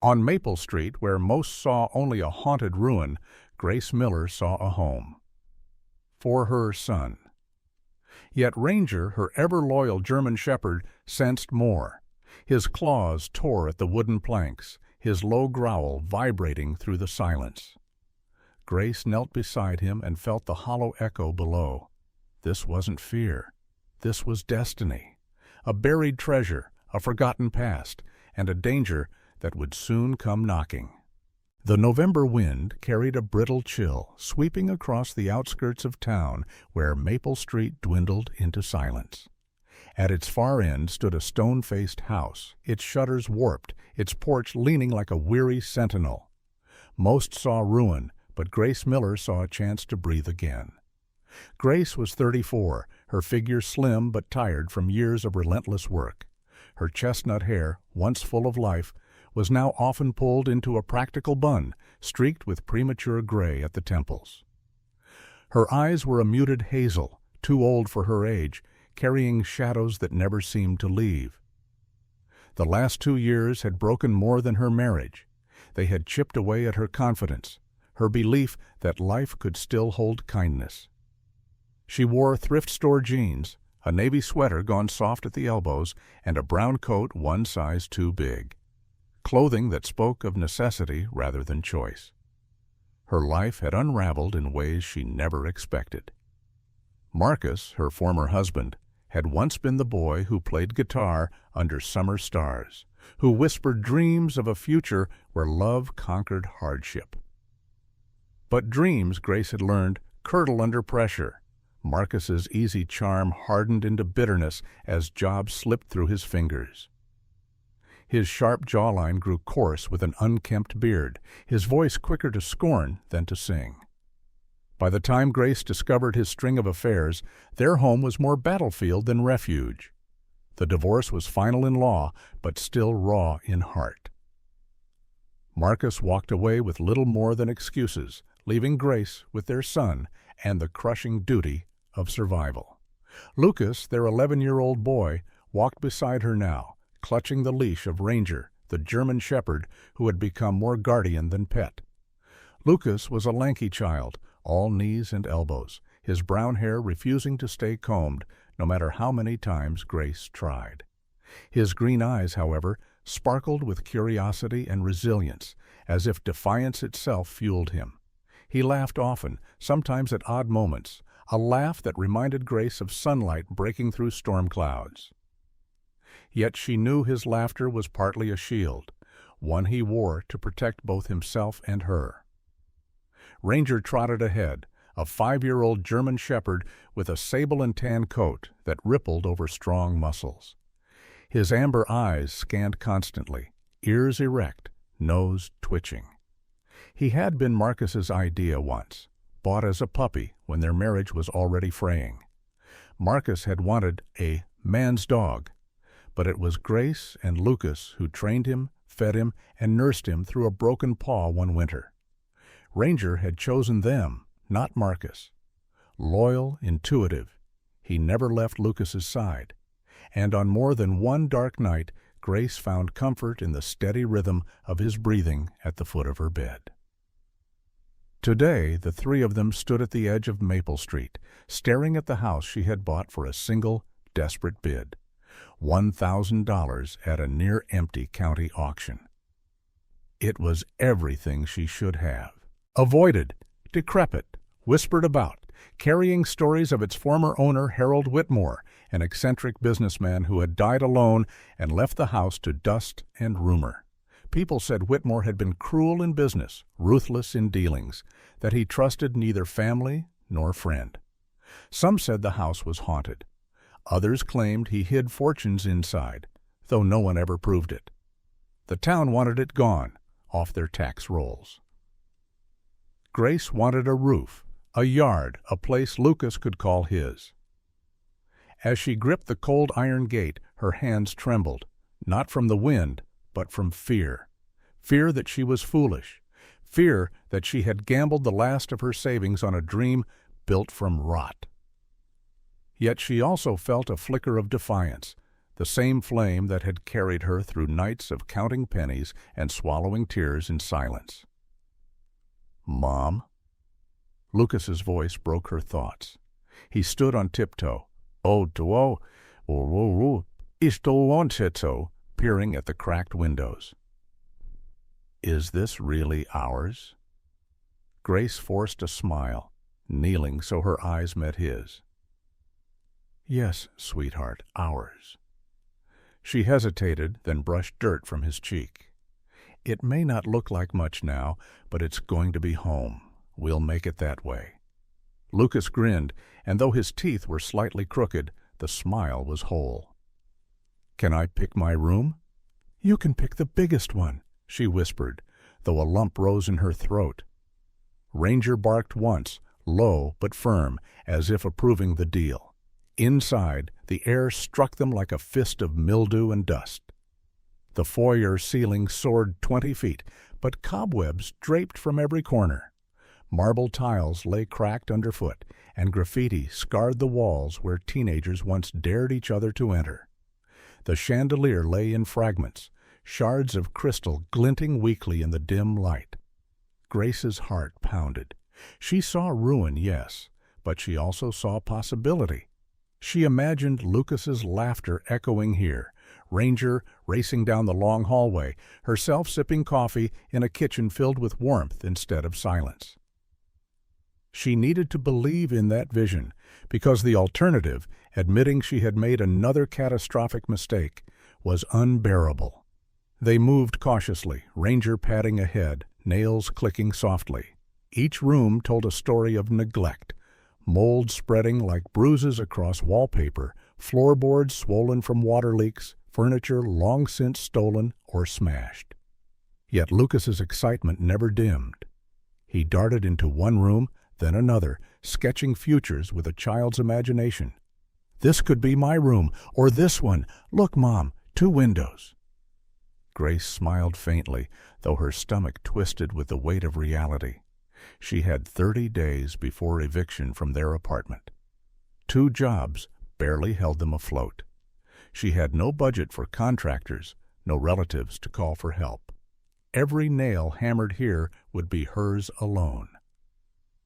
On Maple Street, where most saw only a haunted ruin, Grace Miller saw a home. For her son. Yet Ranger, her ever-loyal German shepherd, sensed more. His claws tore at the wooden planks, his low growl vibrating through the silence. Grace knelt beside him and felt the hollow echo below. This wasn't fear. This was destiny. A buried treasure, a forgotten past, and a danger that would soon come knocking. The November wind carried a brittle chill, sweeping across the outskirts of town where Maple Street dwindled into silence. At its far end stood a stone-faced house, its shutters warped, its porch leaning like a weary sentinel. Most saw ruin, but Grace Miller saw a chance to breathe again. Grace was 34, her figure slim but tired from years of relentless work. Her chestnut hair, once full of life, was now often pulled into a practical bun, streaked with premature gray at the temples. Her eyes were a muted hazel, too old for her age, carrying shadows that never seemed to leave. The last 2 years had broken more than her marriage. They had chipped away at her confidence, her belief that life could still hold kindness. She wore thrift store jeans, a navy sweater gone soft at the elbows, and a brown coat one size too big. Clothing that spoke of necessity rather than choice. Her life had unraveled in ways she never expected. Marcus, her former husband, had once been the boy who played guitar under summer stars, who whispered dreams of a future where love conquered hardship. But dreams, Grace had learned, curdle under pressure. Marcus's easy charm hardened into bitterness as jobs slipped through his fingers. His sharp jawline grew coarse with an unkempt beard, his voice quicker to scorn than to sing. By the time Grace discovered his string of affairs, their home was more battlefield than refuge. The divorce was final in law, but still raw in heart. Marcus walked away with little more than excuses, leaving Grace with their son and the crushing duty of survival. Lucas, their 11-year-old boy, walked beside her now, clutching the leash of Ranger, the German shepherd who had become more guardian than pet. Lucas was a lanky child, all knees and elbows, his brown hair refusing to stay combed, no matter how many times Grace tried. His green eyes, however, sparkled with curiosity and resilience, as if defiance itself fueled him. He laughed often, sometimes at odd moments, a laugh that reminded Grace of sunlight breaking through storm clouds. Yet she knew his laughter was partly a shield, one he wore to protect both himself and her. Ranger trotted ahead, a 5-year-old German shepherd with a sable and tan coat that rippled over strong muscles. His amber eyes scanned constantly, ears erect, nose twitching. He had been Marcus's idea once, bought as a puppy when their marriage was already fraying. Marcus had wanted a man's dog, but it was Grace and Lucas who trained him, fed him, and nursed him through a broken paw one winter. Ranger had chosen them, not Marcus. Loyal, intuitive, he never left Lucas's side. And on more than one dark night, Grace found comfort in the steady rhythm of his breathing at the foot of her bed. Today, the three of them stood at the edge of Maple Street, staring at the house she had bought for a single, desperate bid. $1,000 at a near-empty county auction. It was everything she should have. Avoided, decrepit, whispered about, carrying stories of its former owner Harold Whitmore, an eccentric businessman who had died alone and left the house to dust and rumor. People said Whitmore had been cruel in business, ruthless in dealings, that he trusted neither family nor friend. Some said the house was haunted. Others claimed he hid fortunes inside, though no one ever proved it. The town wanted it gone, off their tax rolls. Grace wanted a roof, a yard, a place Lucas could call his. As she gripped the cold iron gate, her hands trembled, not from the wind, but from fear. Fear that she was foolish. Fear that she had gambled the last of her savings on a dream built from rot. Yet she also felt a flicker of defiance, the same flame that had carried her through nights of counting pennies and swallowing tears in silence. "Mom?" Lucas's voice broke her thoughts. He stood on tiptoe. Peering at the cracked windows. "Is this really ours?" Grace forced a smile, kneeling so her eyes met his. "Yes, sweetheart, ours." She hesitated, then brushed dirt from his cheek. "It may not look like much now, but it's going to be home. We'll make it that way." Lucas grinned, and though his teeth were slightly crooked, the smile was whole. "Can I pick my room?" "You can pick the biggest one," she whispered, though a lump rose in her throat. Ranger barked once, low but firm, as if approving the deal. Inside, the air struck them like a fist of mildew and dust. The foyer ceiling soared 20 feet, but cobwebs draped from every corner. Marble tiles lay cracked underfoot, and graffiti scarred the walls where teenagers once dared each other to enter. The chandelier lay in fragments, shards of crystal glinting weakly in the dim light. Grace's heart pounded. She saw ruin, yes, but she also saw possibility. She imagined Lucas's laughter echoing here, Ranger racing down the long hallway, herself sipping coffee in a kitchen filled with warmth instead of silence. She needed to believe in that vision, because the alternative, admitting she had made another catastrophic mistake, was unbearable. They moved cautiously, Ranger padding ahead, nails clicking softly. Each room told a story of neglect, mold spreading like bruises across wallpaper, floorboards swollen from water leaks, furniture long since stolen or smashed. Yet Lucas's excitement never dimmed. He darted into one room, then another, sketching futures with a child's imagination. "This could be my room, or this one. Look, Mom, 2 windows." Grace smiled faintly, though her stomach twisted with the weight of reality. She had 30 days before eviction from their apartment. 2 jobs barely held them afloat. She had no budget for contractors, no relatives to call for help. Every nail hammered here would be hers alone.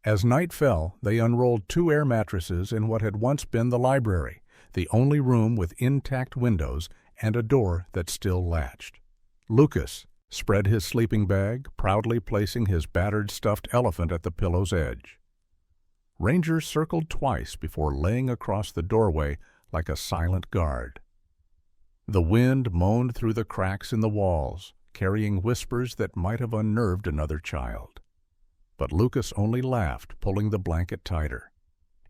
As night fell, they unrolled 2 air mattresses in what had once been the library, the only room with intact windows and a door that still latched. Lucas spread his sleeping bag, proudly placing his battered stuffed elephant at the pillow's edge. Ranger circled twice before laying across the doorway like a silent guard. The wind moaned through the cracks in the walls, carrying whispers that might have unnerved another child. But Lucas only laughed, pulling the blanket tighter.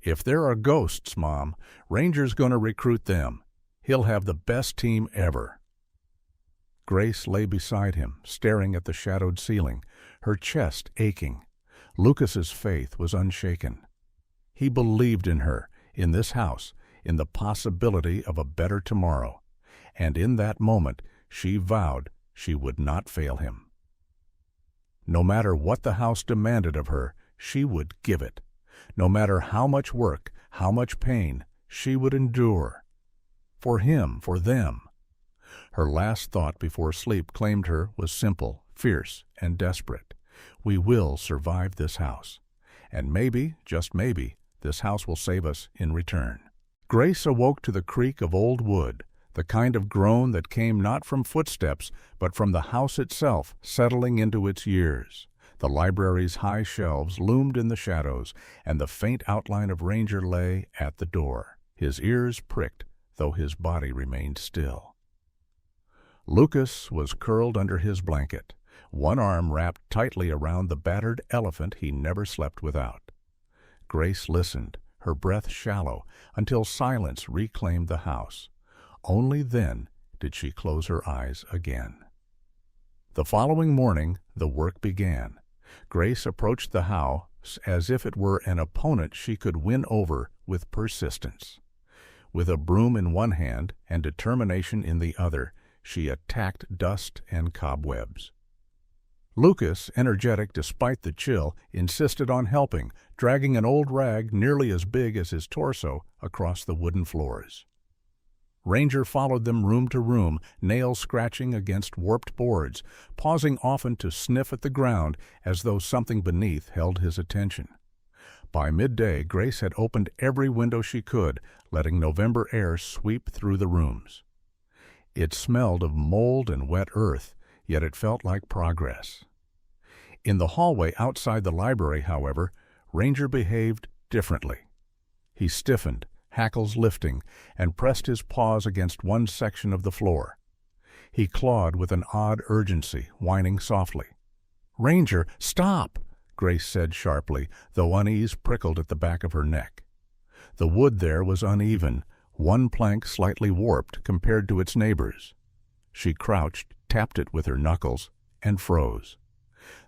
"If there are ghosts, Mom, Ranger's going to recruit them. He'll have the best team ever." Grace lay beside him, staring at the shadowed ceiling, her chest aching. Lucas's faith was unshaken. He believed in her, in this house, in the possibility of a better tomorrow, and in that moment she vowed she would not fail him. No matter what the house demanded of her, she would give it. No matter how much work, how much pain, she would endure. For him, for them. Her last thought before sleep claimed her was simple, fierce, and desperate. "We will survive this house. And maybe, just maybe, this house will save us in return." Grace awoke to the creak of old wood, the kind of groan that came not from footsteps, but from the house itself settling into its years. The library's high shelves loomed in the shadows, and the faint outline of Ranger lay at the door. His ears pricked, though his body remained still. Lucas was curled under his blanket, one arm wrapped tightly around the battered elephant he never slept without. Grace listened, her breath shallow, until silence reclaimed the house. Only then did she close her eyes again. The following morning, the work began. Grace approached the house as if it were an opponent she could win over with persistence. With a broom in one hand and determination in the other, she attacked dust and cobwebs. Lucas, energetic despite the chill, insisted on helping, dragging an old rag nearly as big as his torso across the wooden floors. Ranger followed them room to room, nails scratching against warped boards, pausing often to sniff at the ground as though something beneath held his attention. By midday, Grace had opened every window she could, letting November air sweep through the rooms. It smelled of mold and wet earth, yet it felt like progress. In the hallway outside the library, however, Ranger behaved differently. He stiffened, hackles lifting, and pressed his paws against one section of the floor. He clawed with an odd urgency, whining softly. "Ranger, stop!" Grace said sharply, though unease prickled at the back of her neck. The wood there was uneven, one plank slightly warped compared to its neighbors. She crouched, tapped it with her knuckles, and froze.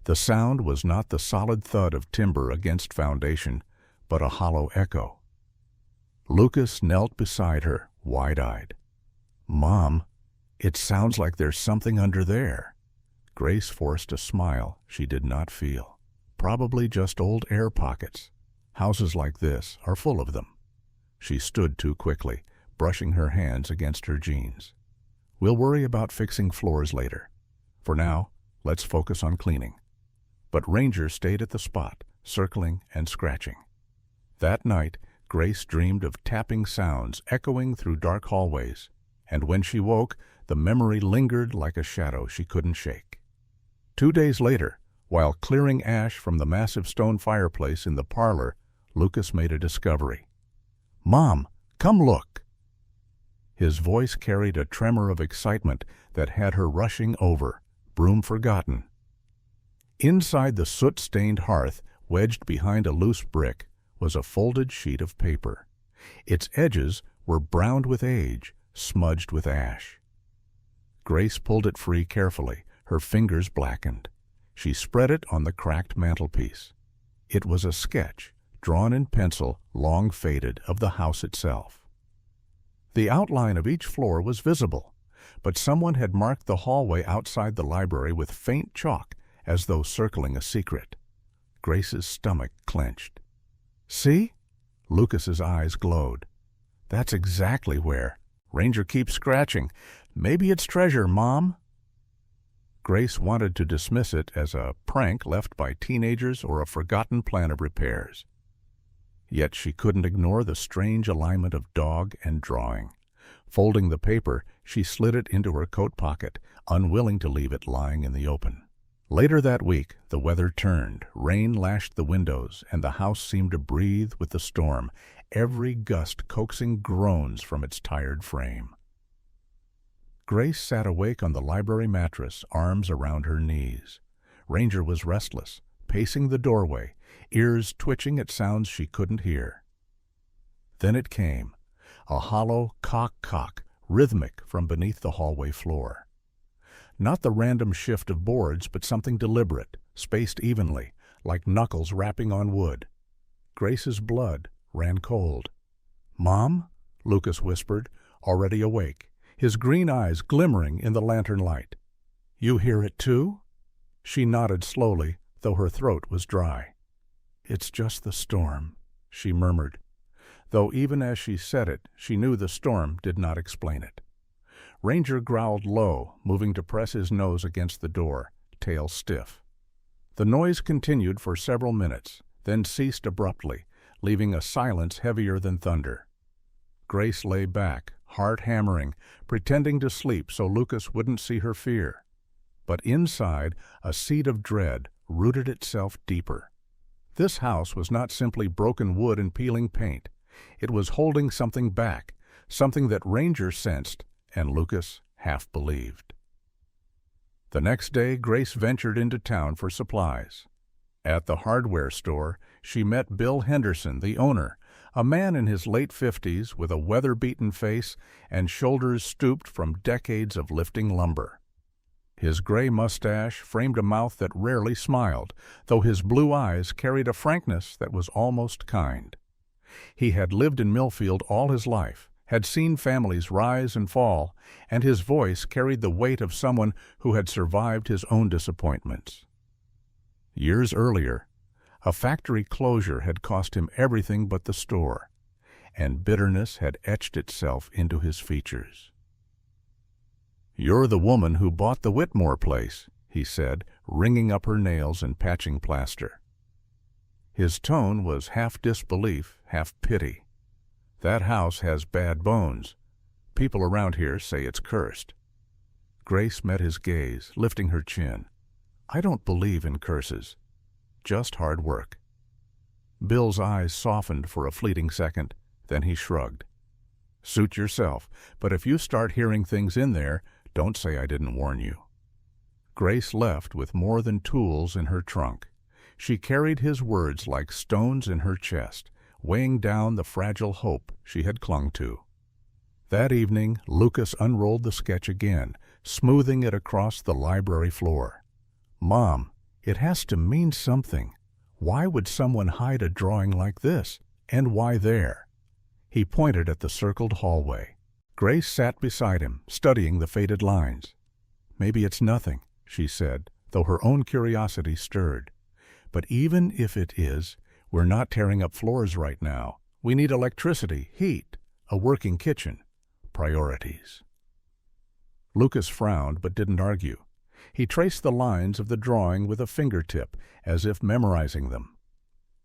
The sound was not the solid thud of timber against foundation, but a hollow echo. Lucas knelt beside her, wide-eyed. "Mom, it sounds like there's something under there." Grace forced a smile she did not feel. "Probably just old air pockets. Houses like this are full of them." She stood too quickly, brushing her hands against her jeans. "We'll worry about fixing floors later. For now, let's focus on cleaning." But Ranger stayed at the spot, circling and scratching. That night, Grace dreamed of tapping sounds echoing through dark hallways, and when she woke, the memory lingered like a shadow she couldn't shake. 2 days later, while clearing ash from the massive stone fireplace in the parlor, Lucas made a discovery. "Mom, come look!" His voice carried a tremor of excitement that had her rushing over, broom forgotten. Inside the soot-stained hearth, wedged behind a loose brick, was a folded sheet of paper. Its edges were browned with age, smudged with ash. Grace pulled it free carefully, her fingers blackened. She spread it on the cracked mantelpiece. It was a sketch, drawn in pencil, long faded, of the house itself. The outline of each floor was visible, but someone had marked the hallway outside the library with faint chalk, as though circling a secret. Grace's stomach clenched. "See?" Lucas's eyes glowed. "That's exactly where. Ranger keeps scratching. Maybe it's treasure, Mom." Grace wanted to dismiss it as a prank left by teenagers or a forgotten plan of repairs. Yet she couldn't ignore the strange alignment of dog and drawing. Folding the paper, she slid it into her coat pocket, unwilling to leave it lying in the open. Later that week, the weather turned, rain lashed the windows, and the house seemed to breathe with the storm, every gust coaxing groans from its tired frame. Grace sat awake on the library mattress, arms around her knees. Ranger was restless, pacing the doorway, ears twitching at sounds she couldn't hear. Then it came, a hollow cock-cock, rhythmic from beneath the hallway floor. Not the random shift of boards, but something deliberate, spaced evenly, like knuckles rapping on wood. Grace's blood ran cold. "Mom?" Lucas whispered, already awake, his green eyes glimmering in the lantern light. "You hear it too?" She nodded slowly, though her throat was dry. "It's just the storm," she murmured, though even as she said it, she knew the storm did not explain it. Ranger growled low, moving to press his nose against the door, tail stiff. The noise continued for several minutes, then ceased abruptly, leaving a silence heavier than thunder. Grace lay back, heart hammering, pretending to sleep so Lucas wouldn't see her fear. But inside, a seed of dread rooted itself deeper. This house was not simply broken wood and peeling paint. It was holding something back, something that Ranger sensed and Lucas half believed. The next day, Grace ventured into town for supplies. At the hardware store, she met Bill Henderson, the owner, a man in his late 50s with a weather-beaten face and shoulders stooped from decades of lifting lumber. His gray mustache framed a mouth that rarely smiled, though his blue eyes carried a frankness that was almost kind. He had lived in Millfield all his life, had seen families rise and fall, and his voice carried the weight of someone who had survived his own disappointments. Years earlier, a factory closure had cost him everything but the store, and bitterness had etched itself into his features. "You're the woman who bought the Whitmore place," he said, wringing up her nails and patching plaster. His tone was half disbelief, half pity. "That house has bad bones. People around here say it's cursed." Grace met his gaze, lifting her chin. "I don't believe in curses. Just hard work." Bill's eyes softened for a fleeting second, then he shrugged. "Suit yourself, but if you start hearing things in there, don't say I didn't warn you." Grace left with more than tools in her trunk. She carried his words like stones in her chest, weighing down the fragile hope she had clung to. That evening, Lucas unrolled the sketch again, smoothing it across the library floor. "Mom, it has to mean something. Why would someone hide a drawing like this? And why there?" He pointed at the circled hallway. Grace sat beside him, studying the faded lines. "Maybe it's nothing," she said, though her own curiosity stirred. "But even if it is, we're not tearing up floors right now. We need electricity, heat, a working kitchen. Priorities." Lucas frowned but didn't argue. He traced the lines of the drawing with a fingertip, as if memorizing them.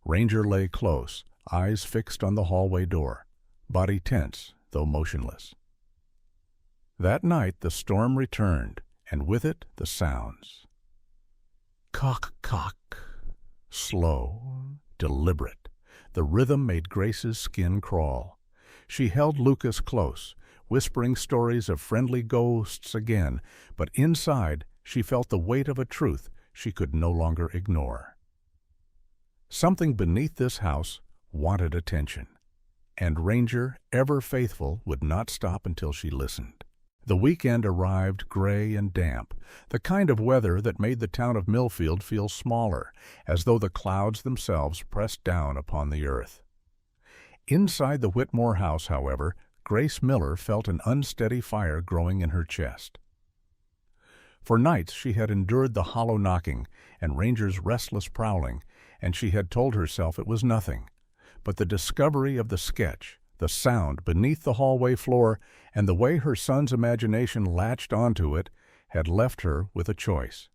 Ranger lay close, eyes fixed on the hallway door, body tense, though motionless. That night the storm returned, and with it the sounds. Cock, cock. Slow, deliberate. The rhythm made Grace's skin crawl. She held Lucas close, whispering stories of friendly ghosts again, but inside she felt the weight of a truth she could no longer ignore. Something beneath this house wanted attention, and Ranger, ever faithful, would not stop until she listened. The weekend arrived gray and damp, the kind of weather that made the town of Millfield feel smaller, as though the clouds themselves pressed down upon the earth. Inside the Whitmore house, however, Grace Miller felt an unsteady fire growing in her chest. For nights she had endured the hollow knocking and Ranger's restless prowling, and she had told herself it was nothing. But the discovery of the sketch, the sound beneath the hallway floor, and the way her son's imagination latched onto it had left her with a choice.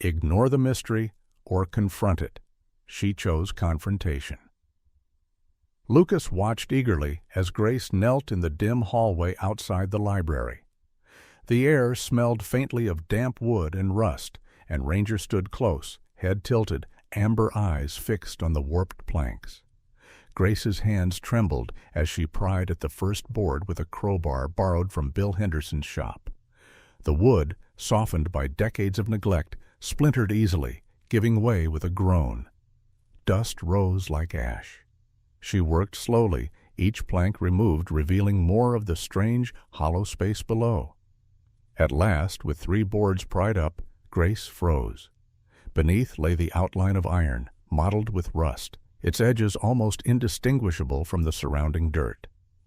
Ignore the mystery or confront it. She chose confrontation. Lucas watched eagerly as Grace knelt in the dim hallway outside the library. The air smelled faintly of damp wood and rust, and Ranger stood close, head tilted, amber eyes fixed on the warped planks. Grace's hands trembled as she pried at the first board with a crowbar borrowed from Bill Henderson's shop. The wood, softened by decades of neglect, splintered easily, giving way with a groan. Dust rose like ash. She worked slowly, each plank removed revealing more of the strange, hollow space below. At last, with 3 boards pried up, Grace froze. Beneath lay the outline of iron, mottled with rust, its edges almost indistinguishable from the surrounding dirt.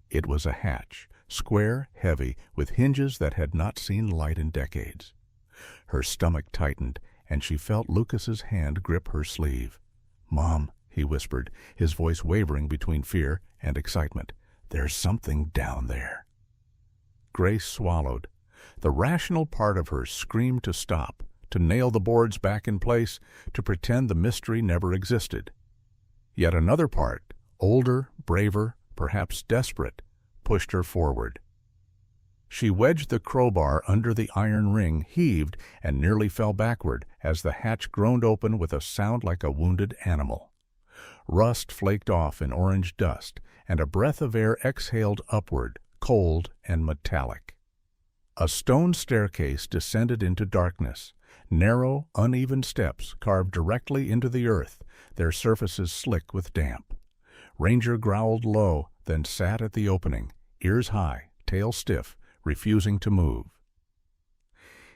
It was a hatch, square, heavy, with hinges that had not seen light in decades. Her stomach tightened, and she felt Lucas's hand grip her sleeve. "Mom," he whispered, his voice wavering between fear and excitement, "there's something down there." Grace swallowed. The rational part of her screamed to stop, to nail the boards back in place, to pretend the mystery never existed. Yet another part, older, braver, perhaps desperate, pushed her forward. She wedged the crowbar under the iron ring, heaved, and nearly fell backward as the hatch groaned open with a sound like a wounded animal. Rust flaked off in orange dust, and a breath of air exhaled upward, cold and metallic. A stone staircase descended into darkness, narrow, uneven steps carved directly into the earth, their surfaces slick with damp. Ranger growled low, then sat at the opening, ears high, tail stiff, refusing to move.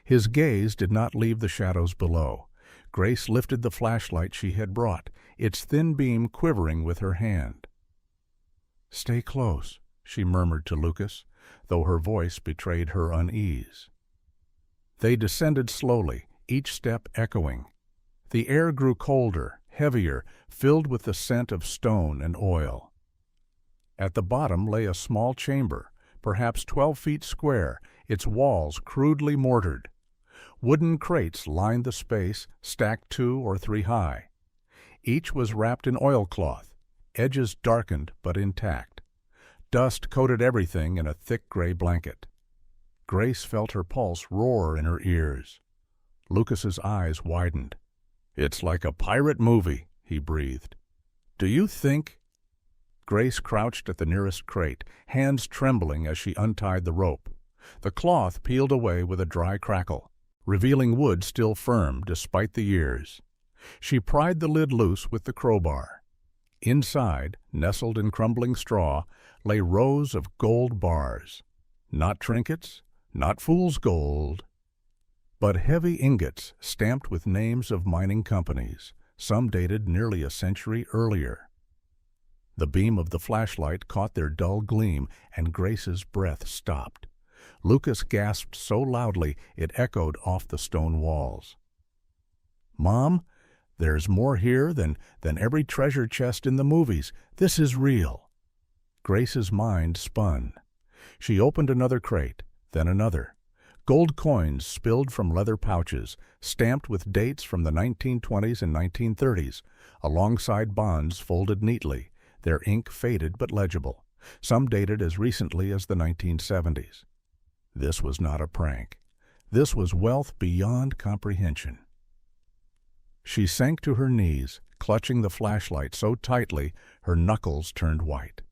His gaze did not leave the shadows below. Grace lifted the flashlight she had brought, its thin beam quivering with her hand. "Stay close," she murmured to Lucas, though her voice betrayed her unease. They descended slowly, each step echoing. The air grew colder, heavier, filled with the scent of stone and oil. At the bottom lay a small chamber, perhaps 12 feet square, its walls crudely mortared. Wooden crates lined the space, stacked 2 or 3 high. Each was wrapped in oilcloth, edges darkened but intact. Dust coated everything in a thick gray blanket. Grace felt her pulse roar in her ears. Lucas's eyes widened. "It's like a pirate movie," he breathed. "Do you think—" Grace crouched at the nearest crate, hands trembling as she untied the rope. The cloth peeled away with a dry crackle, revealing wood still firm despite the years. She pried the lid loose with the crowbar. Inside, nestled in crumbling straw, lay rows of gold bars. Not trinkets, not fool's gold, but heavy ingots stamped with names of mining companies, some dated nearly a century earlier. The beam of the flashlight caught their dull gleam, and Grace's breath stopped. Lucas gasped so loudly it echoed off the stone walls. "Mom, there's more here than every treasure chest in the movies. This is real." Grace's mind spun. She opened another crate, then another. Gold coins spilled from leather pouches, stamped with dates from the 1920s and 1930s, alongside bonds folded neatly, their ink faded but legible, some dated as recently as the 1970s. This was not a prank. This was wealth beyond comprehension. She sank to her knees, clutching the flashlight so tightly her knuckles turned white.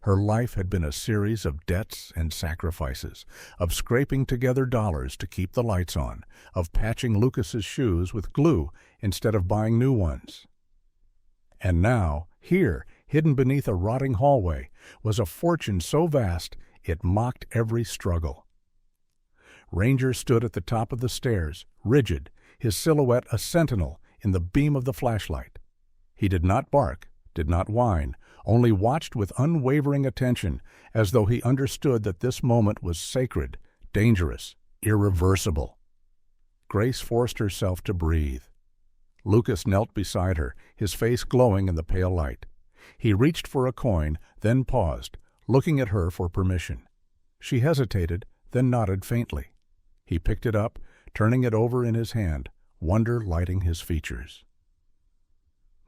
Her life had been a series of debts and sacrifices, of scraping together dollars to keep the lights on, of patching Lucas's shoes with glue instead of buying new ones. And now, here, hidden beneath a rotting hallway, was a fortune so vast it mocked every struggle. Ranger stood at the top of the stairs, rigid, his silhouette a sentinel in the beam of the flashlight. He did not bark, did not whine, only watched with unwavering attention, as though he understood that this moment was sacred, dangerous, irreversible. Grace forced herself to breathe. Lucas knelt beside her, his face glowing in the pale light. He reached for a coin, then paused, looking at her for permission. She hesitated, then nodded faintly. He picked it up, turning it over in his hand, wonder lighting his features.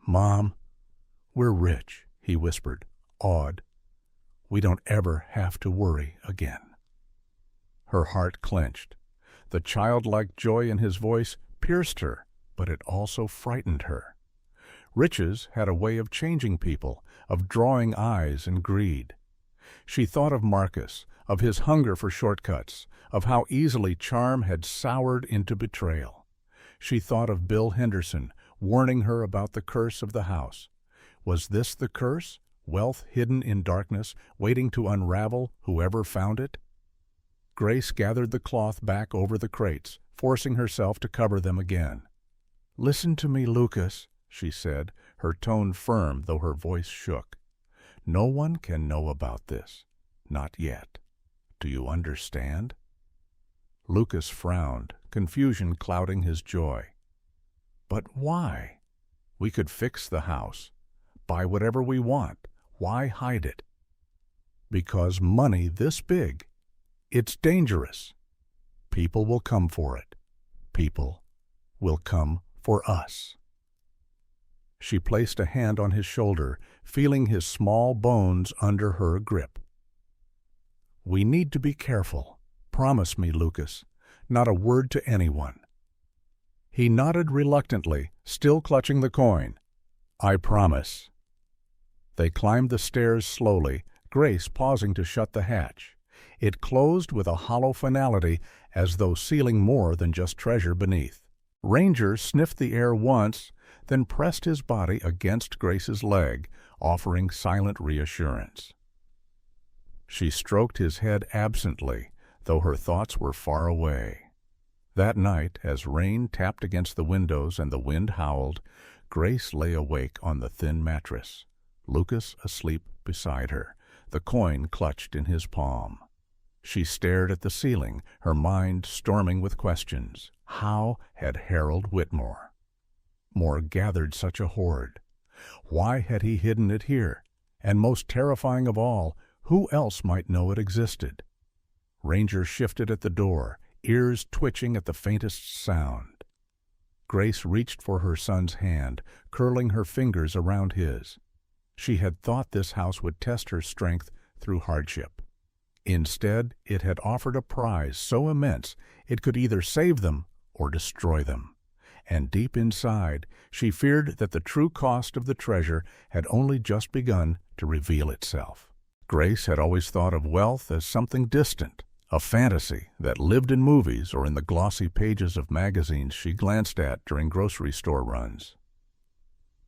"Mom, we're rich," he whispered, awed. "We don't ever have to worry again." Her heart clenched. The childlike joy in his voice pierced her, but it also frightened her. Riches had a way of changing people, of drawing eyes and greed. She thought of Marcus, of his hunger for shortcuts, of how easily charm had soured into betrayal. She thought of Bill Henderson, warning her about the curse of the house. Was this the curse, wealth hidden in darkness, waiting to unravel whoever found it? Grace gathered the cloth back over the crates, forcing herself to cover them again. "Listen to me, Lucas," she said, her tone firm though her voice shook. "No one can know about this. Not yet. Do you understand?" Lucas frowned, confusion clouding his joy. "But why? We could fix the house, buy whatever we want. Why hide it?" "Because money this big, it's dangerous. People will come for it. People will come for us." She placed a hand on his shoulder, feeling his small bones under her grip. "We need to be careful. Promise me, Lucas. Not a word to anyone." He nodded reluctantly, still clutching the coin. "I promise." They climbed the stairs slowly, Grace pausing to shut the hatch. It closed with a hollow finality, as though sealing more than just treasure beneath. Ranger sniffed the air once, then pressed his body against Grace's leg, offering silent reassurance. She stroked his head absently, though her thoughts were far away. That night, as rain tapped against the windows and the wind howled, Grace lay awake on the thin mattress, Lucas asleep beside her, the coin clutched in his palm. She stared at the ceiling, her mind storming with questions. How had Harold Whitmore gathered such a hoard? Why had he hidden it here? And most terrifying of all, who else might know it existed? Ranger shifted at the door, ears twitching at the faintest sound. Grace reached for her son's hand, curling her fingers around his. She had thought this house would test her strength through hardship. Instead, it had offered a prize so immense it could either save them or destroy them. And deep inside, she feared that the true cost of the treasure had only just begun to reveal itself. Grace had always thought of wealth as something distant, a fantasy that lived in movies or in the glossy pages of magazines she glanced at during grocery store runs.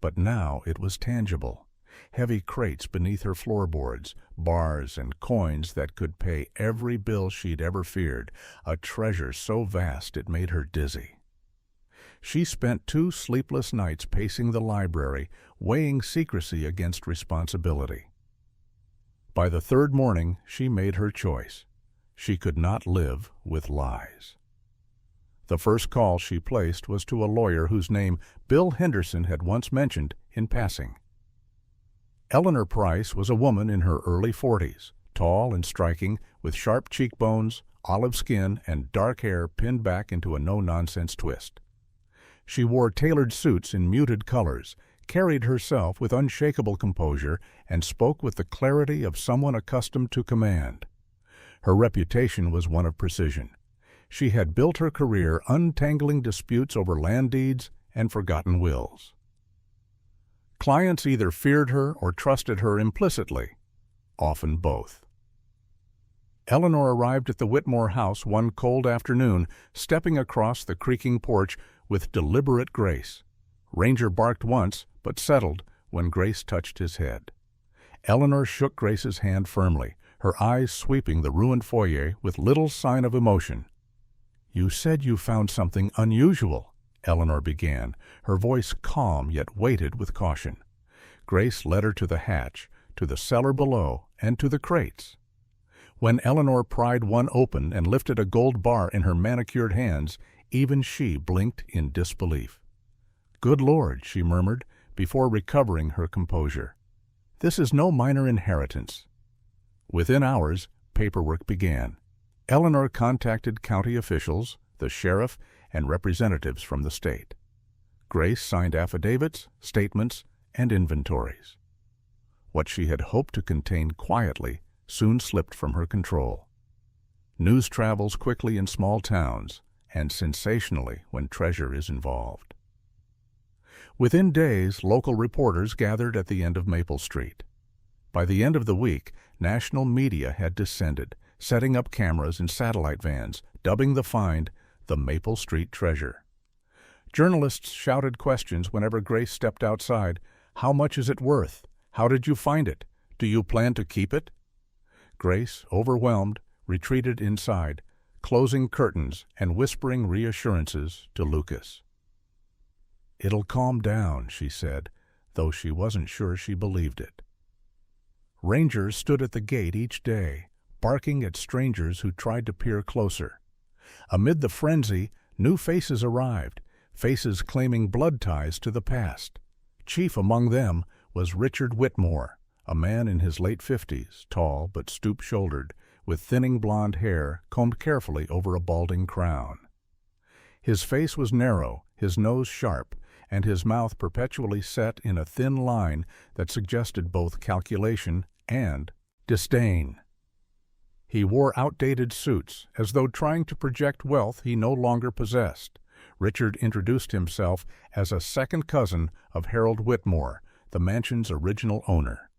But now it was tangible. Heavy crates beneath her floorboards, bars and coins that could pay every bill she'd ever feared, a treasure so vast it made her dizzy. She spent 2 sleepless nights pacing the library, weighing secrecy against responsibility. By the 3rd morning, she made her choice. She could not live with lies. The first call she placed was to a lawyer whose name Bill Henderson had once mentioned in passing. Eleanor Price was a woman in her early 40s, tall and striking, with sharp cheekbones, olive skin, and dark hair pinned back into a no-nonsense twist. She wore tailored suits in muted colors, carried herself with unshakable composure, and spoke with the clarity of someone accustomed to command. Her reputation was one of precision. She had built her career untangling disputes over land deeds and forgotten wills. Clients either feared her or trusted her implicitly, often both. Eleanor arrived at the Whitmore house one cold afternoon, stepping across the creaking porch with deliberate grace. Ranger barked once, but settled when Grace touched his head. Eleanor shook Grace's hand firmly, her eyes sweeping the ruined foyer with little sign of emotion. "You said you found something unusual," Eleanor began, her voice calm yet weighted with caution. Grace led her to the hatch, to the cellar below, and to the crates. When Eleanor pried one open and lifted a gold bar in her manicured hands, even she blinked in disbelief. "Good Lord," she murmured, before recovering her composure. "This is no minor inheritance." Within hours, paperwork began. Eleanor contacted county officials, the sheriff, and representatives from the state. Grace signed affidavits, statements, and inventories. What she had hoped to contain quietly soon slipped from her control. News travels quickly in small towns, and sensationally when treasure is involved. Within days, local reporters gathered at the end of Maple Street. By the end of the week, national media had descended, setting up cameras in satellite vans, dubbing the find the Maple Street treasure. Journalists shouted questions whenever Grace stepped outside. "How much is it worth? How did you find it? Do you plan to keep it?" Grace, overwhelmed, retreated inside, closing curtains and whispering reassurances to Lucas. "It'll calm down," she said, though she wasn't sure she believed it. Rangers stood at the gate each day, barking at strangers who tried to peer closer. Amid the frenzy, new faces arrived, faces claiming blood ties to the past. Chief among them was Richard Whitmore, a man in his late 50s, tall but stoop-shouldered, with thinning blonde hair combed carefully over a balding crown. His face was narrow, his nose sharp, and his mouth perpetually set in a thin line that suggested both calculation and disdain. He wore outdated suits, as though trying to project wealth he no longer possessed. Richard introduced himself as a second cousin of Harold Whitmore, the mansion's original owner.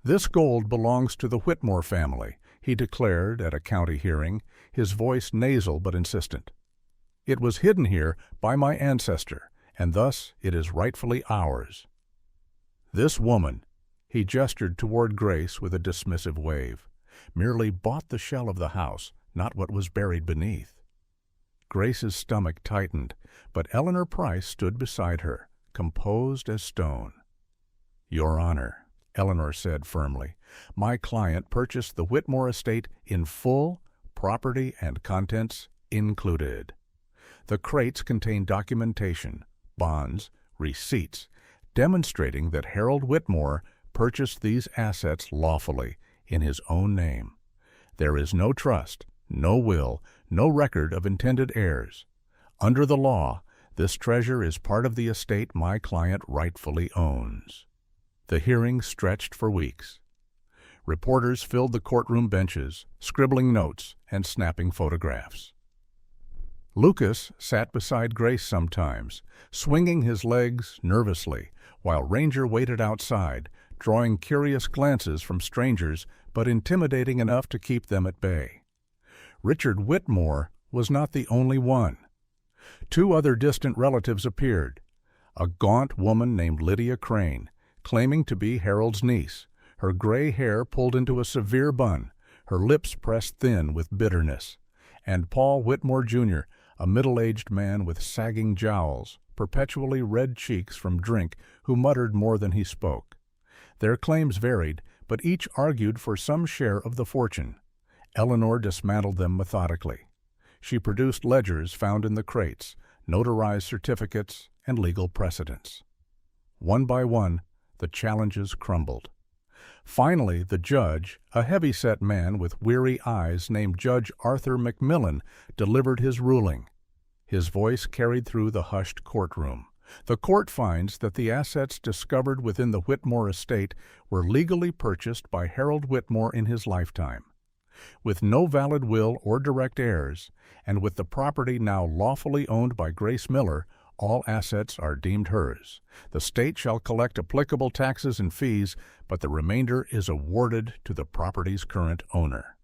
"This gold belongs to the Whitmore family," he declared at a county hearing, his voice nasal but insistent. "It was hidden here by my ancestor, and thus it is rightfully ours." This woman, he gestured toward Grace with a dismissive wave, merely bought the shell of the house, not what was buried beneath. Grace's stomach tightened, but Eleanor Price stood beside her, composed as stone. "Your Honor," Eleanor said firmly, "my client purchased the Whitmore estate in full, property and contents included. The crates contain documentation, bonds, receipts, demonstrating that Harold Whitmore purchased these assets lawfully in his own name. There is no trust, no will, no record of intended heirs. Under the law, this treasure is part of the estate my client rightfully owns. The hearing stretched for weeks. Reporters filled the courtroom benches, scribbling notes and snapping photographs. Lucas sat beside Grace sometimes, swinging his legs nervously, while Ranger waited outside, drawing curious glances from strangers, but intimidating enough to keep them at bay. Richard Whitmore was not the only one. Two other distant relatives appeared. A gaunt woman named Lydia Crane, claiming to be Harold's niece, her gray hair pulled into a severe bun, her lips pressed thin with bitterness, and Paul Whitmore, Jr., a middle-aged man with sagging jowls, perpetually red cheeks from drink, who muttered more than he spoke. Their claims varied, but each argued for some share of the fortune. Eleanor dismantled them methodically. She produced ledgers found in the crates, notarized certificates, and legal precedents. One by one, the challenges crumbled. Finally, the judge, a heavy-set man with weary eyes named Judge Arthur McMillan, delivered his ruling. His voice carried through the hushed courtroom. The court finds that the assets discovered within the Whitmore estate were legally purchased by Harold Whitmore in his lifetime. With no valid will or direct heirs, and with the property now lawfully owned by Grace Miller, all assets are deemed hers. The state shall collect applicable taxes and fees, but the remainder is awarded to the property's current owner.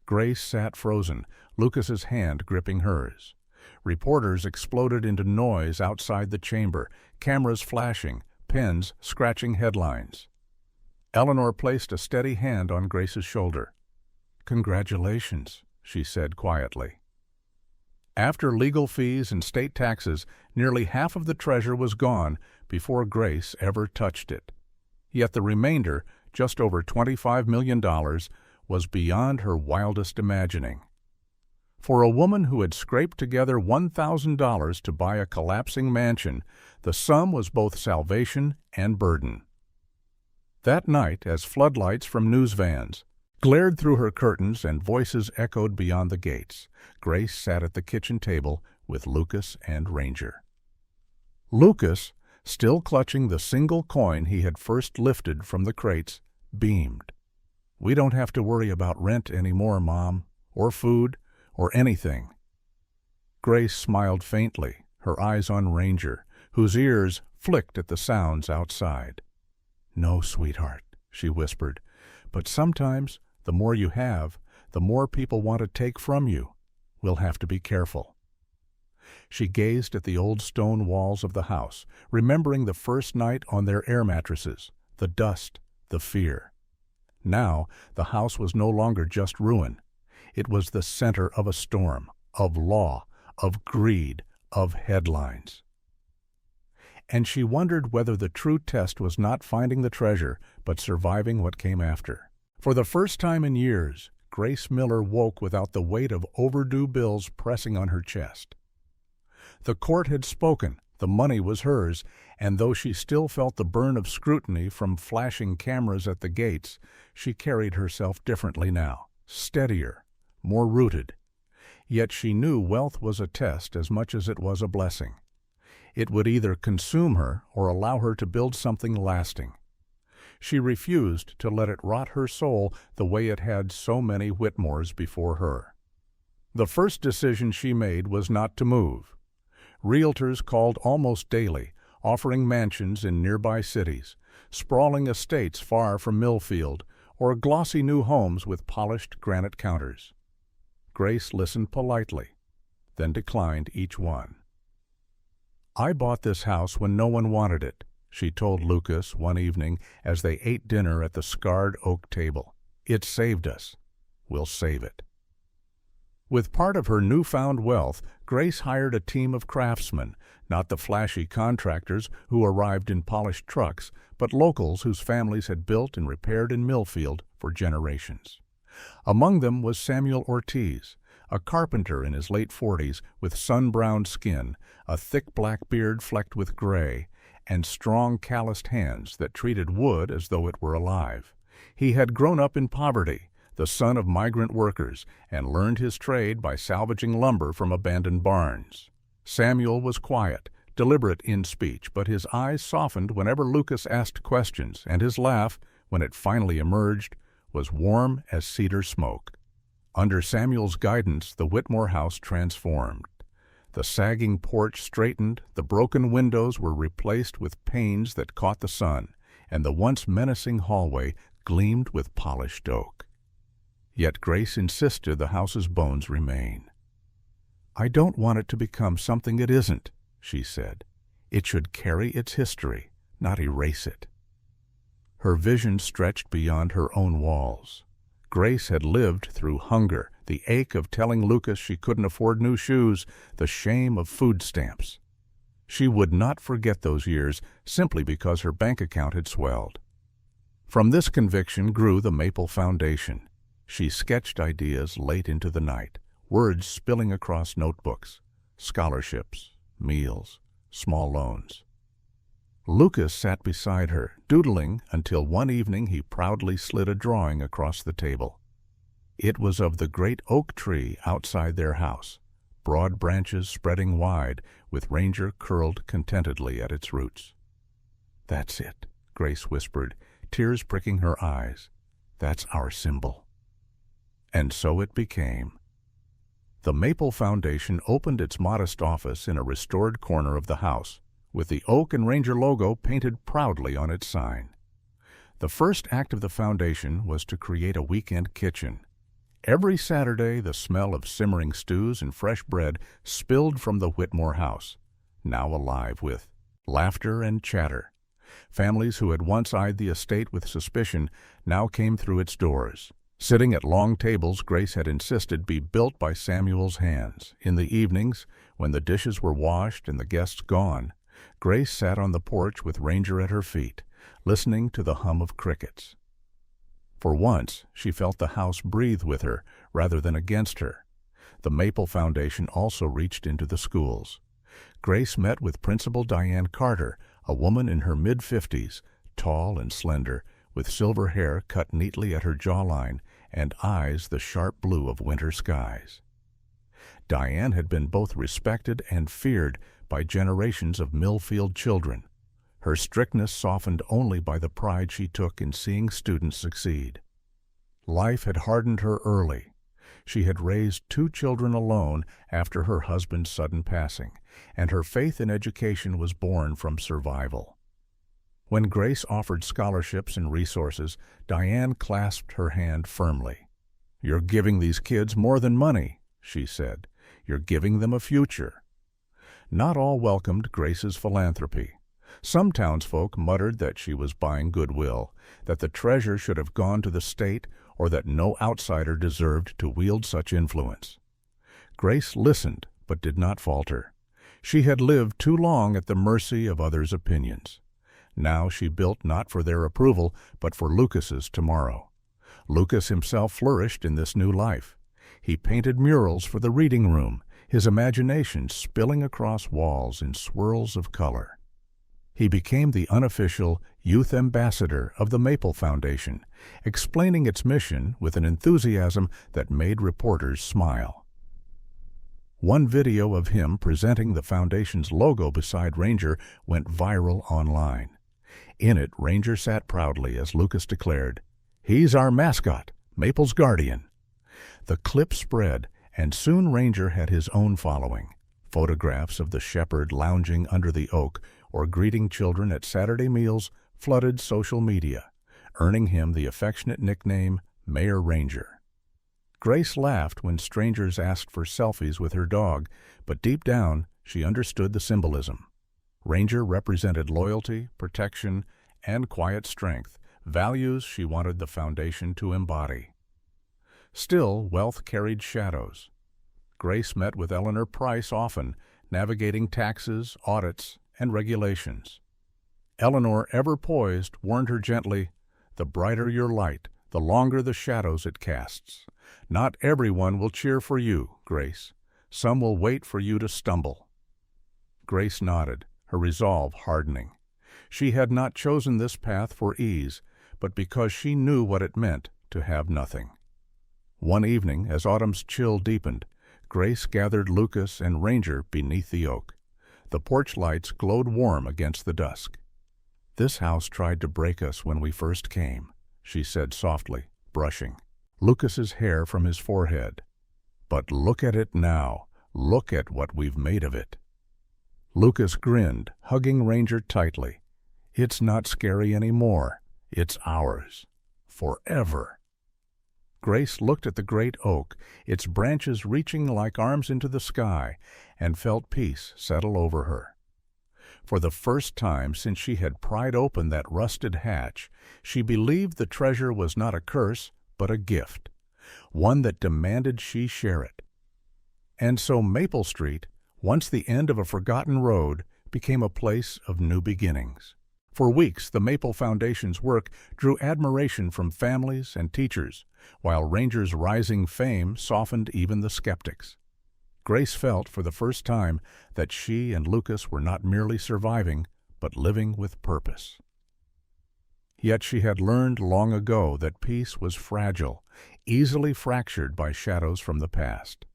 Grace sat frozen, Lucas's hand gripping hers. Reporters exploded into noise outside the chamber, cameras flashing, pens scratching headlines. Eleanor placed a steady hand on Grace's shoulder. "Congratulations," she said quietly. After legal fees and state taxes, nearly half of the treasure was gone before Grace ever touched it. Yet the remainder, just over $25 million, was beyond her wildest imagining. For a woman who had scraped together $1,000 to buy a collapsing mansion, the sum was both salvation and burden. That night, as floodlights from news vans glared through her curtains and voices echoed beyond the gates, Grace sat at the kitchen table with Lucas and Ranger. Lucas, still clutching the single coin he had first lifted from the crates, beamed. "We don't have to worry about rent anymore, Mom, or food, or anything." Grace smiled faintly, her eyes on Ranger, whose ears flicked at the sounds outside. "No, sweetheart," she whispered, "but sometimes the more you have, the more people want to take from you. We'll have to be careful." She gazed at the old stone walls of the house, remembering the first night on their air mattresses, the dust, the fear. Now the house was no longer just ruin. It was the center of a storm, of law, of greed, of headlines. And she wondered whether the true test was not finding the treasure, but surviving what came after. For the first time in years, Grace Miller woke without the weight of overdue bills pressing on her chest. The court had spoken, the money was hers, and though she still felt the burn of scrutiny from flashing cameras at the gates, she carried herself differently now, steadier, more rooted. Yet she knew wealth was a test as much as it was a blessing. It would either consume her or allow her to build something lasting. She refused to let it rot her soul the way it had so many Whitmores before her. The first decision she made was not to move. Realtors called almost daily, offering mansions in nearby cities, sprawling estates far from Millfield, or glossy new homes with polished granite counters. Grace listened politely, then declined each one. "I bought this house when no one wanted it," she told Lucas one evening as they ate dinner at the scarred oak table. "It saved us. We'll save it." With part of her newfound wealth, Grace hired a team of craftsmen, not the flashy contractors who arrived in polished trucks, but locals whose families had built and repaired in Millfield for generations. Among them was Samuel Ortiz, a carpenter in his late 40s with sun-browned skin, a thick black beard flecked with gray, and strong, calloused hands that treated wood as though it were alive. He had grown up in poverty, the son of migrant workers, and learned his trade by salvaging lumber from abandoned barns. Samuel was quiet, deliberate in speech, but his eyes softened whenever Lucas asked questions, and his laugh, when it finally emerged, was warm as cedar smoke. Under Samuel's guidance, the Whitmore house transformed. The sagging porch straightened, the broken windows were replaced with panes that caught the sun, and the once menacing hallway gleamed with polished oak. Yet Grace insisted the house's bones remain. "I don't want it to become something it isn't," she said. "It should carry its history, not erase it." Her vision stretched beyond her own walls. Grace had lived through hunger, the ache of telling Lucas she couldn't afford new shoes, the shame of food stamps. She would not forget those years simply because her bank account had swelled. From this conviction grew the Maple Foundation. She sketched ideas late into the night, words spilling across notebooks, scholarships, meals, small loans. Lucas sat beside her, doodling until one evening he proudly slid a drawing across the table. It was of the great oak tree outside their house, broad branches spreading wide, with Ranger curled contentedly at its roots. "That's it," Grace whispered, tears pricking her eyes. "That's our symbol." And so it became. The Maple Foundation opened its modest office in a restored corner of the house, with the Oak and Ranger logo painted proudly on its sign. The first act of the foundation was to create a weekend kitchen. Every Saturday, the smell of simmering stews and fresh bread spilled from the Whitmore house, now alive with laughter and chatter. Families who had once eyed the estate with suspicion now came through its doors. Sitting at long tables Grace had insisted be built by Samuel's hands. In the evenings, when the dishes were washed and the guests gone, Grace sat on the porch with Ranger at her feet, listening to the hum of crickets. For once, she felt the house breathe with her rather than against her. The Maple Foundation also reached into the schools. Grace met with Principal Diane Carter, a woman in her mid-50s, tall and slender, with silver hair cut neatly at her jawline and eyes the sharp blue of winter skies. Diane had been both respected and feared by generations of Millfield children, her strictness softened only by the pride she took in seeing students succeed. Life had hardened her early. She had raised 2 children alone after her husband's sudden passing, and her faith in education was born from survival. When Grace offered scholarships and resources, Diane clasped her hand firmly. "You're giving these kids more than money," she said. "You're giving them a future." Not all welcomed Grace's philanthropy. Some townsfolk muttered that she was buying goodwill, that the treasure should have gone to the state, or that no outsider deserved to wield such influence. Grace listened, but did not falter. She had lived too long at the mercy of others' opinions. Now she built not for their approval, but for Lucas's tomorrow. Lucas himself flourished in this new life. He painted murals for the reading room, his imagination spilling across walls in swirls of color. He became the unofficial youth ambassador of the Maple Foundation, explaining its mission with an enthusiasm that made reporters smile. One video of him presenting the foundation's logo beside Ranger went viral online. In it, Ranger sat proudly as Lucas declared, "He's our mascot, Maple's guardian." The clip spread, and soon Ranger had his own following. Photographs of the shepherd lounging under the oak or greeting children at Saturday meals flooded social media, earning him the affectionate nickname Mayor Ranger. Grace laughed when strangers asked for selfies with her dog, but deep down she understood the symbolism. Ranger represented loyalty, protection, and quiet strength, values she wanted the foundation to embody. Still, wealth carried shadows. Grace met with Eleanor Price often, navigating taxes, audits, and regulations. Eleanor, ever poised, warned her gently, "The brighter your light, the longer the shadows it casts. Not everyone will cheer for you, Grace. Some will wait for you to stumble." Grace nodded, her resolve hardening. She had not chosen this path for ease, but because she knew what it meant to have nothing. One evening, as autumn's chill deepened, Grace gathered Lucas and Ranger beneath the oak. The porch lights glowed warm against the dusk. "This house tried to break us when we first came," she said softly, brushing Lucas's hair from his forehead. "But look at it now. Look at what we've made of it." Lucas grinned, hugging Ranger tightly. "It's not scary anymore. It's ours. Forever." Grace looked at the great oak, its branches reaching like arms into the sky, and felt peace settle over her. For the first time since she had pried open that rusted hatch, she believed the treasure was not a curse, but a gift, one that demanded she share it. And so Maple Street, once the end of a forgotten road, became a place of new beginnings. For weeks, the Maple Foundation's work drew admiration from families and teachers, while Ranger's rising fame softened even the skeptics. Grace felt for the first time that she and Lucas were not merely surviving, but living with purpose. Yet she had learned long ago that peace was fragile, easily fractured by shadows from the past.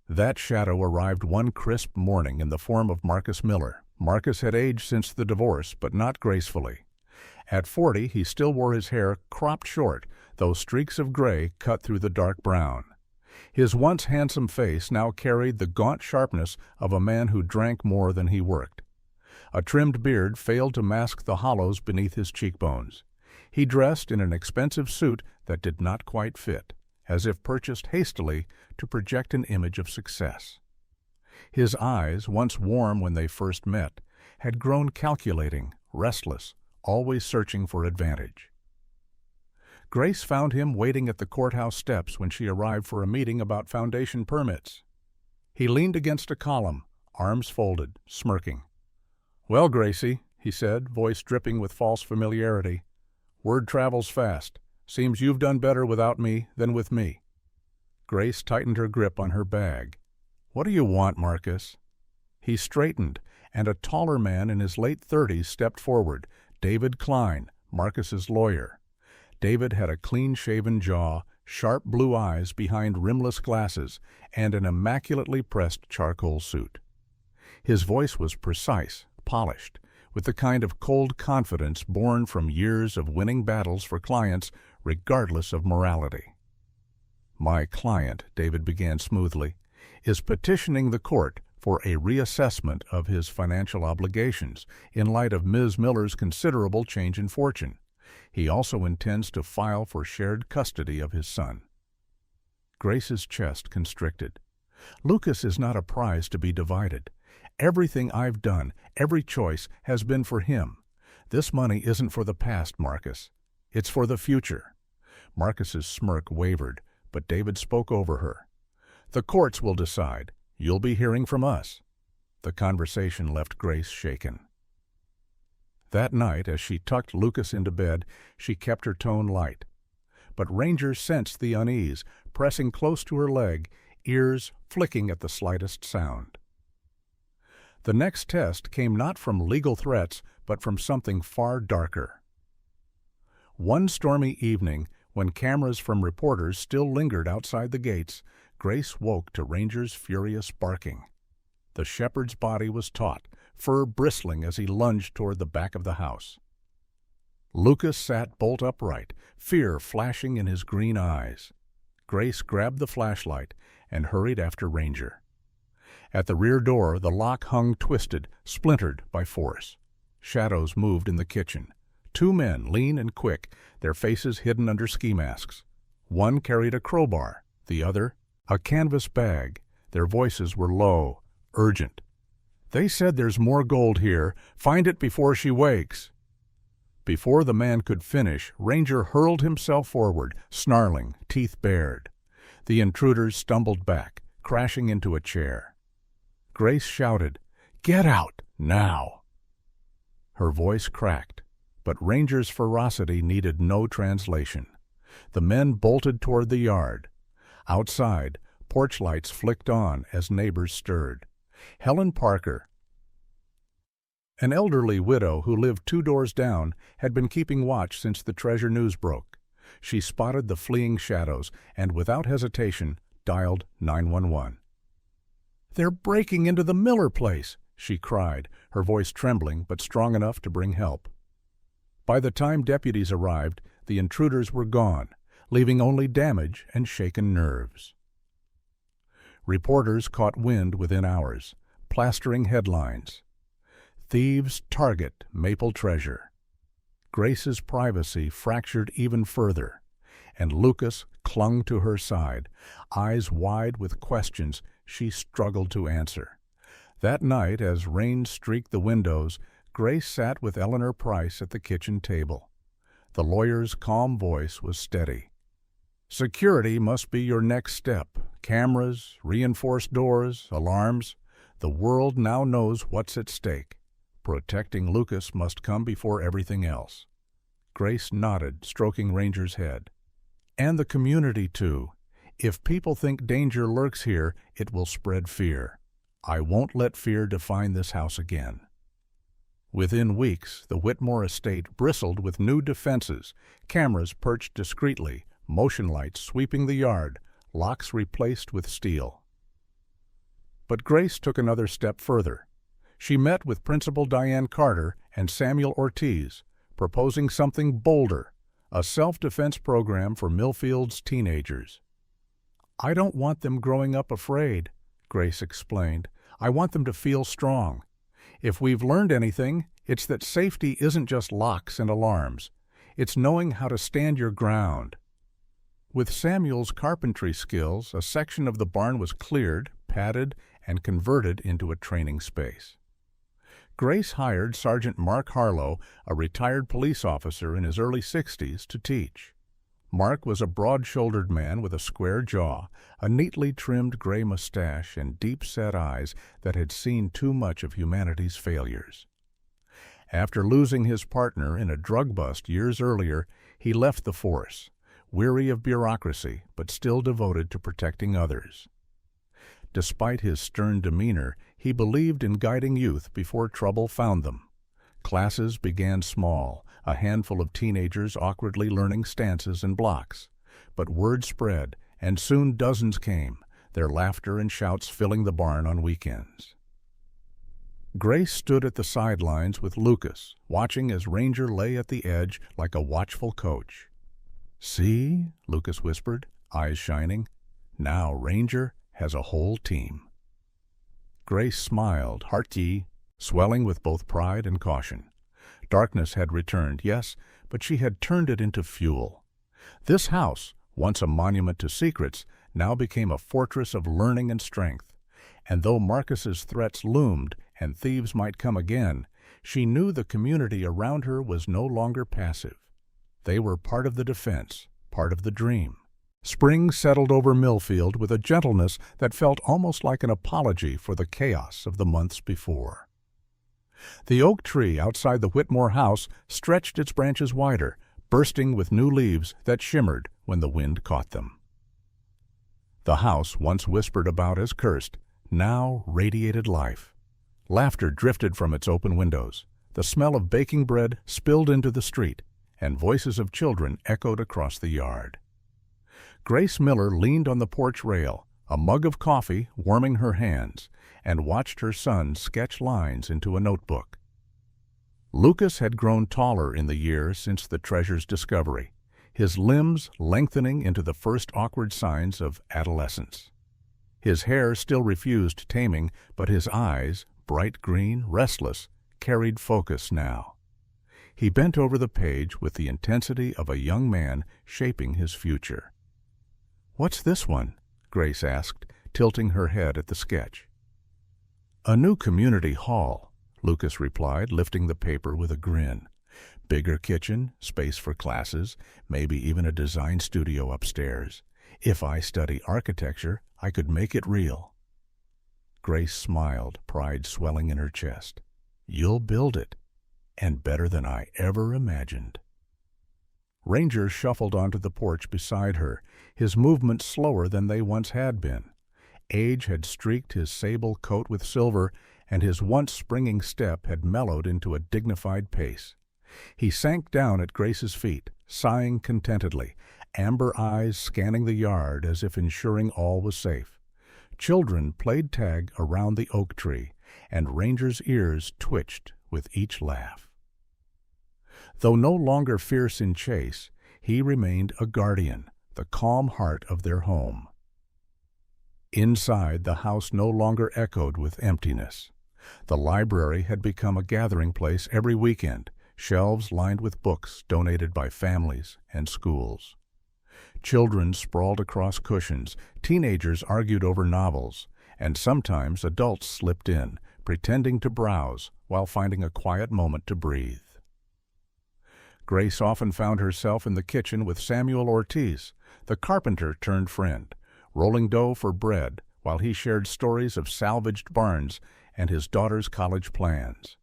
That shadow arrived one crisp morning in the form of Marcus Miller. Marcus had aged since the divorce, but not gracefully. At 40, he still wore his hair cropped short, though streaks of gray cut through the dark brown. His once handsome face now carried the gaunt sharpness of a man who drank more than he worked. A trimmed beard failed to mask the hollows beneath his cheekbones. He dressed in an expensive suit that did not quite fit, as if purchased hastily to project an image of success. His eyes, once warm when they first met, had grown calculating, restless, always searching for advantage. Grace found him waiting at the courthouse steps when she arrived for a meeting about foundation permits. He leaned against a column, arms folded, smirking. "Well, Gracie," he said, voice dripping with false familiarity, "word travels fast. Seems you've done better without me than with me." Grace tightened her grip on her bag. "What do you want, Marcus?" He straightened, and a taller man in his late 30s stepped forward, David Klein, Marcus's lawyer. David had a clean-shaven jaw, sharp blue eyes behind rimless glasses, and an immaculately pressed charcoal suit. His voice was precise, polished, with the kind of cold confidence born from years of winning battles for clients regardless of morality. "My client," David began smoothly, "is petitioning the court for a reassessment of his financial obligations in light of Ms. Miller's considerable change in fortune. He also intends to file for shared custody of his son." Grace's chest constricted. "Lucas is not a prize to be divided. Everything I've done, every choice, has been for him. This money isn't for the past, Marcus. It's for the future." Marcus's smirk wavered, but David spoke over her. "The courts will decide. You'll be hearing from us." The conversation left Grace shaken. That night, as she tucked Lucas into bed, she kept her tone light. But Ranger sensed the unease, pressing close to her leg, ears flicking at the slightest sound. The next test came not from legal threats, but from something far darker. One stormy evening, when cameras from reporters still lingered outside the gates, Grace woke to Ranger's furious barking. The shepherd's body was taut, fur bristling as he lunged toward the back of the house. Lucas sat bolt upright, fear flashing in his green eyes. Grace grabbed the flashlight and hurried after Ranger. At the rear door, the lock hung twisted, splintered by force. Shadows moved in the kitchen. Two men, lean and quick, their faces hidden under ski masks. One carried a crowbar, the other a canvas bag. Their voices were low, urgent. "They said there's more gold here. Find it before she wakes." Before the man could finish, Ranger hurled himself forward, snarling, teeth bared. The intruders stumbled back, crashing into a chair. Grace shouted, "Get out, now!" Her voice cracked, but Ranger's ferocity needed no translation. The men bolted toward the yard. Outside, porch lights flicked on as neighbors stirred. Helen Parker, An elderly widow who lived 2 doors down had been keeping watch since the treasure news broke. She spotted the fleeing shadows and, without hesitation, dialed 911. "They're breaking into the Miller place," she cried, her voice trembling but strong enough to bring help. By the time deputies arrived, the intruders were gone, leaving only damage and shaken nerves. Reporters caught wind within hours, plastering headlines. "Thieves target Maple treasure." Grace's privacy fractured even further, and Lucas clung to her side, eyes wide with questions she struggled to answer. That night, as rain streaked the windows, Grace sat with Eleanor Price at the kitchen table. The lawyer's calm voice was steady. "Security must be your next step. Cameras, reinforced doors, alarms. The world now knows what's at stake. Protecting Lucas must come before everything else." Grace nodded, stroking Ranger's head. "And the community, too. If people think danger lurks here, it will spread fear. I won't let fear define this house again." Within weeks, the Whitmore estate bristled with new defenses, cameras perched discreetly, motion lights sweeping the yard, locks replaced with steel. But Grace took another step further. She met with Principal Diane Carter and Samuel Ortiz, proposing something bolder, a self-defense program for Millfield's teenagers. "I don't want them growing up afraid," Grace explained. "I want them to feel strong. If we've learned anything, it's that safety isn't just locks and alarms. It's knowing how to stand your ground." With Samuel's carpentry skills, a section of the barn was cleared, padded, and converted into a training space. Grace hired Sergeant Mark Harlow, a retired police officer in his early 60s, to teach. Mark was a broad-shouldered man with a square jaw, a neatly trimmed gray mustache, and deep-set eyes that had seen too much of humanity's failures. After losing his partner in a drug bust years earlier, he left the force, weary of bureaucracy but still devoted to protecting others. Despite his stern demeanor, he believed in guiding youth before trouble found them. Classes began small, a handful of teenagers awkwardly learning stances and blocks. But word spread, and soon dozens came, their laughter and shouts filling the barn on weekends. Grace stood at the sidelines with Lucas, watching as Ranger lay at the edge like a watchful coach. "See?" Lucas whispered, eyes shining. "Now Ranger has a whole team." Grace smiled, hearty, swelling with both pride and caution. Darkness had returned, yes, but she had turned it into fuel. This house, once a monument to secrets, now became a fortress of learning and strength. And though Marcus's threats loomed and thieves might come again, she knew the community around her was no longer passive. They were part of the defense, part of the dream. Spring settled over Millfield with a gentleness that felt almost like an apology for the chaos of the months before. The oak tree outside the Whitmore house stretched its branches wider, bursting with new leaves that shimmered when the wind caught them. The house, once whispered about as cursed, now radiated life. Laughter drifted from its open windows. The smell of baking bread spilled into the street, and voices of children echoed across the yard. Grace Miller leaned on the porch rail, a mug of coffee warming her hands, and watched her son sketch lines into a notebook. Lucas had grown taller in the years since the treasure's discovery, his limbs lengthening into the first awkward signs of adolescence. His hair still refused taming, but his eyes, bright green, restless, carried focus now. He bent over the page with the intensity of a young man shaping his future. "What's this one?" Grace asked, tilting her head at the sketch. "A new community hall," Lucas replied, lifting the paper with a grin. "Bigger kitchen, space for classes, maybe even a design studio upstairs. If I study architecture, I could make it real." Grace smiled, pride swelling in her chest. "You'll build it, and better than I ever imagined." Ranger shuffled onto the porch beside her, his movements slower than they once had been. Age had streaked his sable coat with silver, and his once springing step had mellowed into a dignified pace. He sank down at Grace's feet, sighing contentedly, amber eyes scanning the yard as if ensuring all was safe. Children played tag around the oak tree, and Ranger's ears twitched with each laugh. Though no longer fierce in chase, he remained a guardian, the calm heart of their home. Inside, the house no longer echoed with emptiness. The library had become a gathering place every weekend, shelves lined with books donated by families and schools. Children sprawled across cushions, teenagers argued over novels, and sometimes adults slipped in, pretending to browse while finding a quiet moment to breathe. Grace often found herself in the kitchen with Samuel Ortiz, the carpenter-turned-friend, rolling dough for bread while he shared stories of salvaged barns and his daughter's college plans.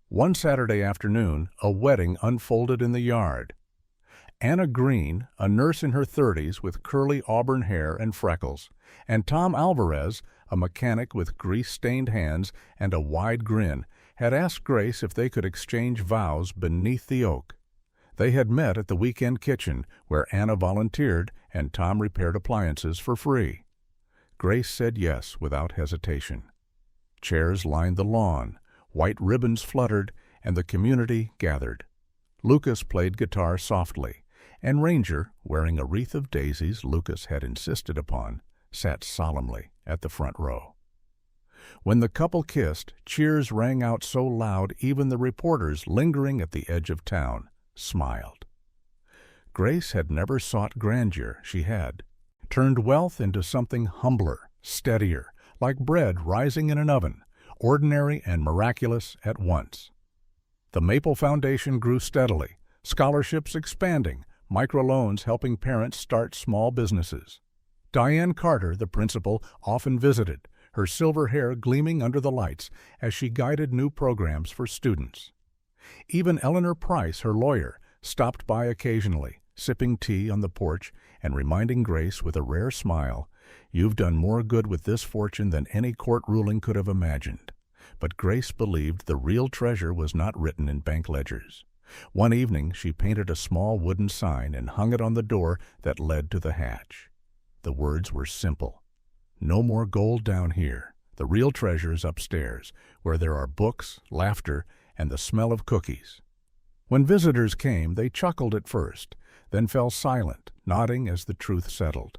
One Saturday afternoon, a wedding unfolded in the yard. Anna Green, a nurse in her 30s with curly auburn hair and freckles, and Tom Alvarez, a mechanic with grease-stained hands and a wide grin, had asked Grace if they could exchange vows beneath the oak. They had met at the weekend kitchen, where Anna volunteered and Tom repaired appliances for free. Grace said yes without hesitation. Chairs lined the lawn, white ribbons fluttered, and the community gathered. Lucas played guitar softly, and Ranger, wearing a wreath of daisies Lucas had insisted upon, sat solemnly at the front row. When the couple kissed, cheers rang out so loud even the reporters lingering at the edge of town smiled. Grace had never sought grandeur, she had turned wealth into something humbler, steadier, like bread rising in an oven, ordinary and miraculous at once. The Maple Foundation grew steadily, scholarships expanding, microloans helping parents start small businesses. Diane Carter, the principal, often visited, her silver hair gleaming under the lights as she guided new programs for students. Even Eleanor Price, her lawyer, stopped by occasionally, sipping tea on the porch and reminding Grace with a rare smile, "You've done more good with this fortune than any court ruling could have imagined." But Grace believed the real treasure was not written in bank ledgers. One evening she painted a small wooden sign and hung it on the door that led to the hatch. The words were simple. "No more gold down here. The real treasure is upstairs, where there are books, laughter, and the smell of cookies." When visitors came, they chuckled at first, then fell silent, nodding as the truth settled.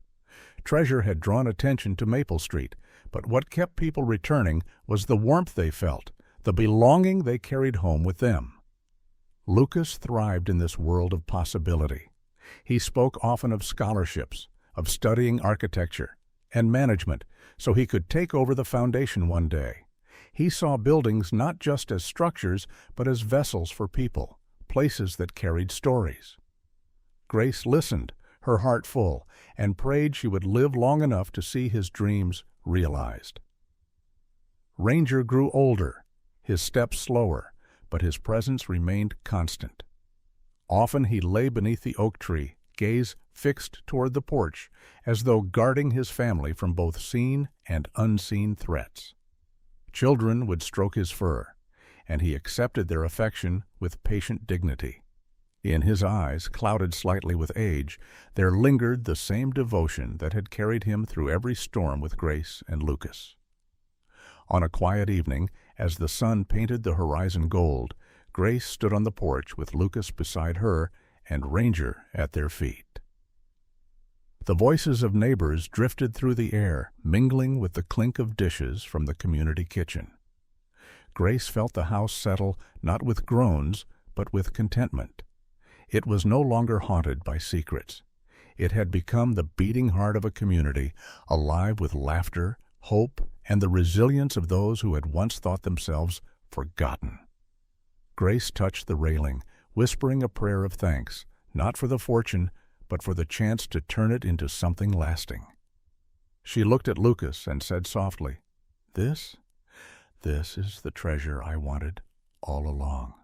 Treasure had drawn attention to Maple Street, but what kept people returning was the warmth they felt, the belonging they carried home with them. Lucas thrived in this world of possibility. He spoke often of scholarships, of studying architecture and management so he could take over the foundation one day. He saw buildings not just as structures, but as vessels for people, places that carried stories. Grace listened, her heart full, and prayed she would live long enough to see his dreams realized. Ranger grew older, his steps slower, but his presence remained constant. Often he lay beneath the oak tree, gaze fixed toward the porch, as though guarding his family from both seen and unseen threats. Children would stroke his fur, and he accepted their affection with patient dignity. In his eyes, clouded slightly with age, there lingered the same devotion that had carried him through every storm with Grace and Lucas. On a quiet evening, as the sun painted the horizon gold, Grace stood on the porch with Lucas beside her and Ranger at their feet. The voices of neighbors drifted through the air, mingling with the clink of dishes from the community kitchen. Grace felt the house settle not with groans, but with contentment. It was no longer haunted by secrets. It had become the beating heart of a community, alive with laughter, hope, and the resilience of those who had once thought themselves forgotten. Grace touched the railing, whispering a prayer of thanks, not for the fortune, but for the chance to turn it into something lasting. She looked at Lucas and said softly, This is the treasure I wanted all along."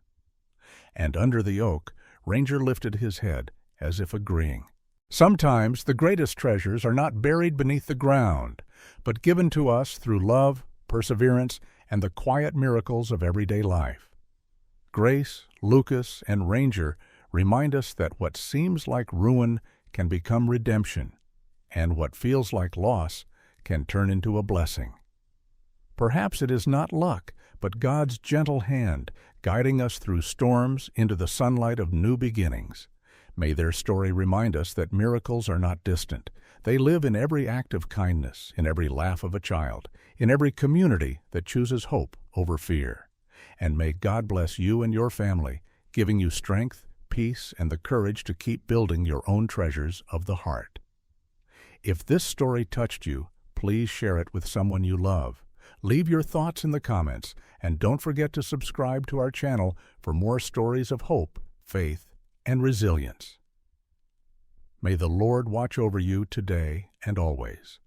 And under the oak, Ranger lifted his head, as if agreeing. Sometimes the greatest treasures are not buried beneath the ground, but given to us through love, perseverance, and the quiet miracles of everyday life. Grace, Lucas, and Ranger remind us that what seems like ruin can become redemption, and what feels like loss can turn into a blessing. Perhaps it is not luck, but God's gentle hand guiding us through storms into the sunlight of new beginnings. May their story remind us that miracles are not distant. They live in every act of kindness, in every laugh of a child, in every community that chooses hope over fear. And may God bless you and your family, giving you strength, peace, and the courage to keep building your own treasures of the heart. If this story touched you, please share it with someone you love. Leave your thoughts in the comments, and don't forget to subscribe to our channel for more stories of hope, faith, and resilience. May the Lord watch over you today and always.